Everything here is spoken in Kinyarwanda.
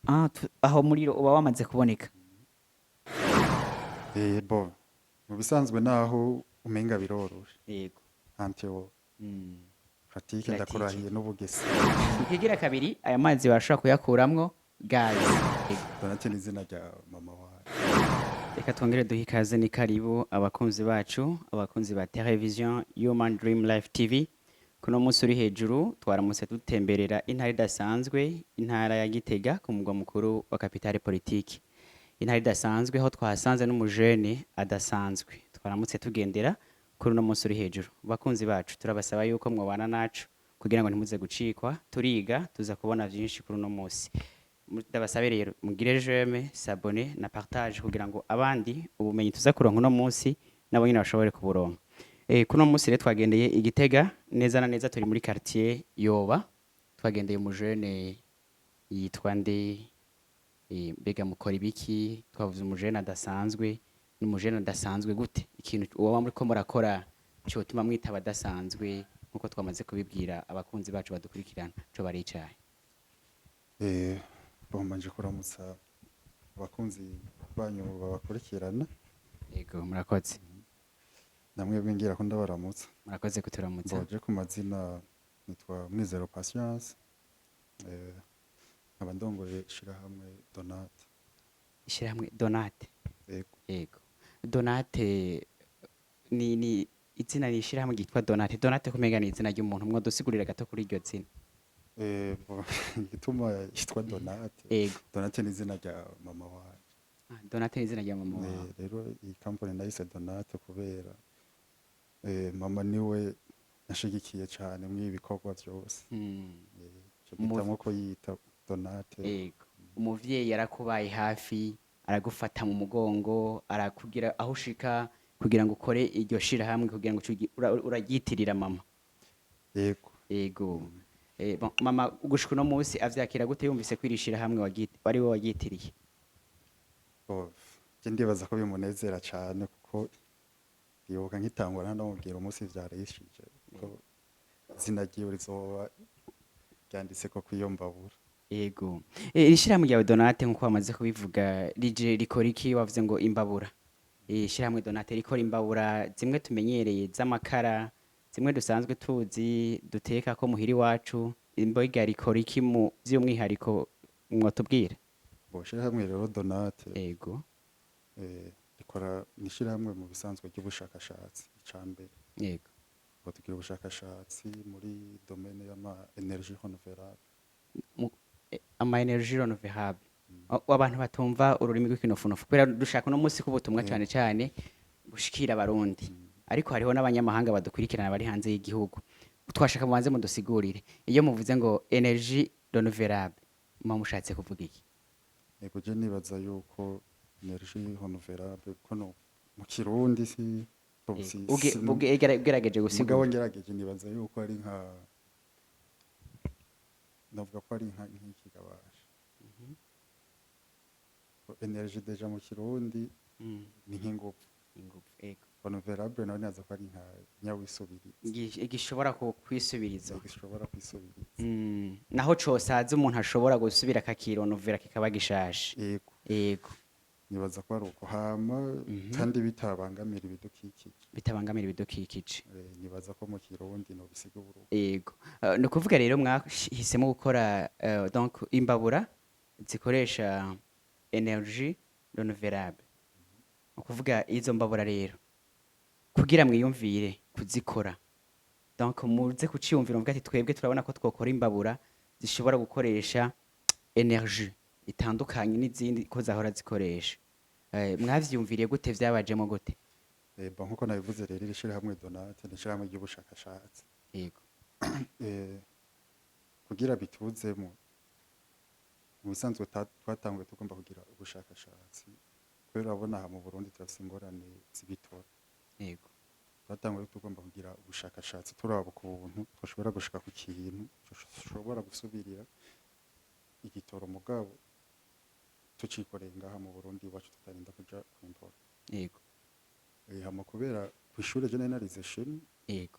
aho muriro uba wamaze kuboneka. Bo mu bisanzwe naho umenga biroroshe Yego. anteo Mm. pratique Pratique. ndakurahiye n'ubugesi. Ikigira kabiri aya mazi barashobora kuyakuramwo gazi. Yego. Donate n'izina rya mama wawe. Reka twongere duhe ikaze ni karibu abakunzi bacu, abakunzi ba television Human Dream Life TV. Kuno munsi uri hejuru twaramutse dutemberera intara idasanzwe, intara ya Gitega ku mugwa mukuru wa kapitale politiki. Intara idasanzwe aho twahasanze n'umujene adasanzwe. Twaramutse tugendera kuri uno munsi uri hejuru. Bakunzi bacu turabasaba yuko mwobana nacu kugira ngo ntimuze gucikwa, turiga tuza kubona byinshi kuri uno munsi. Ndabasabe rero mugire j'aime, s'abonner na partage kugira ngo abandi ubumenyi tuza kuronka uno munsi nabo nyine bashobore kuburonka. Kuno munsi rero twagendeye Igitega neza na neza turi muri quartier Yoba. Twagendeye umujene yitwa nde, mbega mukora ibiki, twavuze umujene adasanzwe, n'umujene adasanzwe gute, ikintu uwo muriko murakora cyotuma mwitaba adasanzwe nkuko twamaze kubibwira abakunzi bacu badukurikirana cyo baricaye. Mbanje kuramutsa abakunzi banyu babakurikirana. Yego murakoze. Namwe bingira ko ndabaramutsa. Murakoze kuturamutsa. Mboje ku mazina nitwa Mwizero Patience. Nkaba ndongoye ishirahamwe Donate. Ishirahamwe Donate. Yego. Yego. Donate ni izina ni ishirahamwe ryitwa Donate. Donate kumenga ni izina ry'umuntu mwo dusigurira gato kuri iryo zina. Igituma yitwa Donate. Yego. Donate ni izina rya mama wawe. Donate ni izina rya mama wawe. Rero iyi company nayise Donate kubera mama niwe nashigikiye cyane mu ibikorwa byose. Mpitamo ko yita Donate. Yego. Umuvyeyi yarakubaye hafi, aragufata mu mugongo, arakugira aho ushika kugira ngo ukore iryo shirahamwe kugira ngo uragyitirira mama. Yego. Yego. Mama gushika uno munsi avyakira gute yumvise kwirishira hamwe wari we wagyitiriye? Je ndibaza ko bimunezera cyane kuko ndibuka nkitangura ndamubwira umunsi vyarishije ko izina ryiwe rizoba ryanditse ko kwiyombabura. Yego. Ishirahamwe ryawe Donate nkuko bamaze kubivuga rije rikora iki? Wavuze ngo imbabura. Ishirahamwe Donate rikora imbabura zimwe tumenyereye z'amakara, zimwe dusanzwe tuzi duteka ko muhiri wacu, imboga rikora iki mu by'umwihariko mwotubwira? Ishirahamwe rero Donate. Yego. Rikora n'ishirahamwe mu bisanzwe ry'ubushakashatsi icambere. Yego. Tugira ubushakashatsi muri domaine y'ama energie renouvelable. Ama energie renouvelable. Abantu batumva ururimi rw'ikinofunofu kubera dushaka no munsi kubutumwa cyane cyane bushikira abarundi. Ariko hariho n'abanyamahanga badukurikirana bari hanze y'igihugu. Twashaka mubanze mudusigurire iyo muvuze ngo energie renouvelable mushatse kuvuga iki? Yego je nibaza yuko energie renouvelable kono mu Kirundi si ugerageje gusigura. Mugabo ngerageje nibaza yuko ari nka navuga ko ari nka nk'ikigabasha. Energie deja mu Kirundi ni nk'ingufu. Yego. Renouvelable nawe naza ko ari nka nyawisubiriza. Igishobora kwisubiriza. Igishobora kwisubiriza. Naho cosaza umuntu ashobora gusubira akakironovera kikaba gishashe. Yego. Yego. Nibaza ko ari uko hama kandi bitabangamira ibidukikije. Bitabangamira ibidukikije. Nibaza ko mu Kirundi no bisiga uburuko. Yego. No kuvuga rero mwahisemo gukora donc imbabura zikoresha energie renouvelable. Ukuvuga izo mbabura rero kugira mwiyumvire kuzikora. Donc muze kuciyumvira mvuga ati twebwe turabona ko twokora imbabura zishobora gukoresha energie itandukanye n'izindi ko zahora zikoresha. Mwavyumviriye gute vyabajemo gute? Nkuko nabivuze rero irishira hamwe Donate n'ishirahamwe ry'ubushakashatsi. Yego. Kugira bituzemo mu bisanzwe twatanguye tugomba kugira ubushakashatsi kubera urabona aha mu Burundi turafise ingorane z'ibitora. Yego. Twatanguye tugomba kugira ubushakashatsi turaba ukuntu twashobora gushika ku kintu dushobora gusubirira igitoro mugabo tucikoreye ngaha mu Burundi iwacu tutarinda kuja kwimpora. Yego. Hama kubera kw'ishure je narize chimie. Yego.